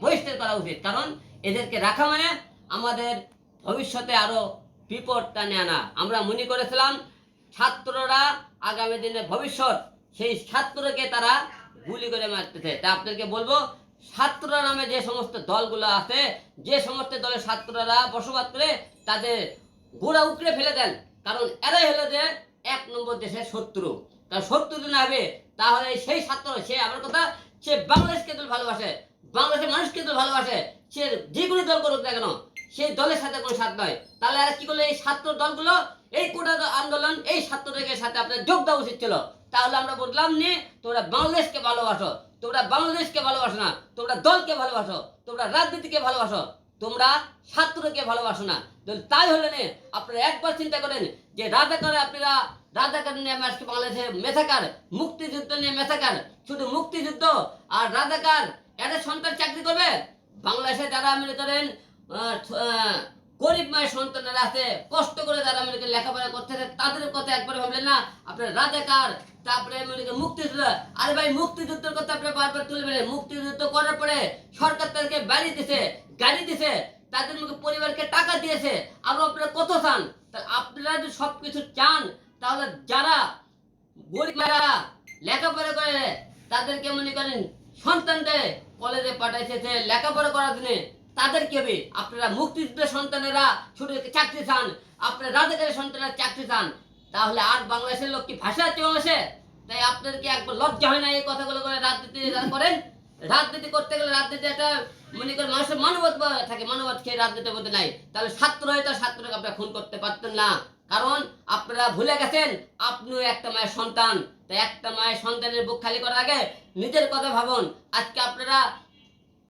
বহিষ্কার করা উচিত। কারণ এদেরকে রাখা মানে আমাদের ভবিষ্যতে আরো বিপদ টানে আনা। আমরা মনে করেছিলাম ছাত্ররা আগামী দিনের ভবিষ্যৎ, সেই ছাত্রকে তারা গুলি করে মারতেছে। তা আপনাদেরকে বলবো, ছাত্ররা নামে যে সমস্ত দলগুলো আছে, যে সমস্ত দলের ছাত্ররা বসবাস করে, তাদের গোড়া উকড়ে ফেলে দেন। কারণ এরাই হলো যে 1 নম্বর দেশের শত্রু। কারণ শত্রু যদি না হবে, তাহলে সেই ছাত্র, সে আমার কথা, সে বাংলাদেশকে তো ভালোবাসে, বাংলাদেশের মানুষকে তো ভালোবাসে, সে যে কোনো দল করুক না কেন, সেই দলের সাথে কোনো সাথ নয়। তাহলে আর কি করলো এই ছাত্র দলগুলো, এই কোটা আন্দোলন, এই ছাত্রদের সাথে আপনার যোগ দেওয়া উচিত ছিল। তাহলে আমরা বললাম নি তোমরা বাংলাদেশকে ভালোবাসো, তোমরা বাংলাদেশকে ভালোবাসো না, তোমরা দলকে ভালোবাসো, তোমরা রাজনীতিকে ভালোবাসো, তোমরা ছাত্রকে ভালোবাসো না। তাই হলে নে আপনারা একবার চিন্তা করেন যে রাজাকার, আপনারা রাজাকার নিয়ে আজকে বাংলাদেশে মেথাকার, মুক্তিযুদ্ধ নিয়ে মেথাকার, শুধু মুক্তিযুদ্ধ আর রাজাকার, এদের সন্তান চাকরি করবে? বাংলাদেশে যারা মনে করেন গরিব মায়ের সন্তানেরা আছে, কষ্ট করে যারা মনে করেন লেখাপড়া করতেছে, তাদের কথা একবার ভাবলেন না? আপনার রাজাকার, তারপরে মনে করেন মুক্তিযুদ্ধ। আরে ভাই, মুক্তিযুদ্ধের কথা আপনি বারবার তুলবেন। মুক্তিযুদ্ধ করার পরে সরকার তাদেরকে বাড়ি দিছে, গাড়ি দিছে, তাদের মুখে পরিবারকে টাকা দিয়েছে। আরো আপনারা কত চান? আপনারা যদি সবকিছু চান, তাহলে যারা গরিব মায়েরা লেখাপড়া করে, তাদেরকে মনে করেন সন্তানদের কলেজে পাঠাইছে লেখাপড়া করার জন্য, তাদের কি হবে? আপনারা মুক্তিযুদ্ধের সন্তানেরা শুধু চাকরি চান, আপনারা রাজাকারের সন্তানেরা চাকরি চান, তাহলে আর বাংলাদেশের লোক কি ভাষা আছে বাংলাদেশে? তাই আপনাদেরকে একবার লজ্জা হয় না এই কথাগুলো করে রাজনীতি যারা করেন? রাজনীতি করতে গেলে রাজনীতি একটা মনে করেন মানুষের মানবত থাকে, মানবত খেয়ে রাজনীতির মধ্যে নাই। তাহলে ছাত্র হয়তো ছাত্রকে আপনারা খুন করতে পারতেন না, কারণ আপনারা ভুলে গেছেন আপনিও একটা মায়ের সন্তান। তাই একটা মায়ের সন্তানের বুক খালি করার আগে নিজের কথা ভাবুন। আজকে আপনারা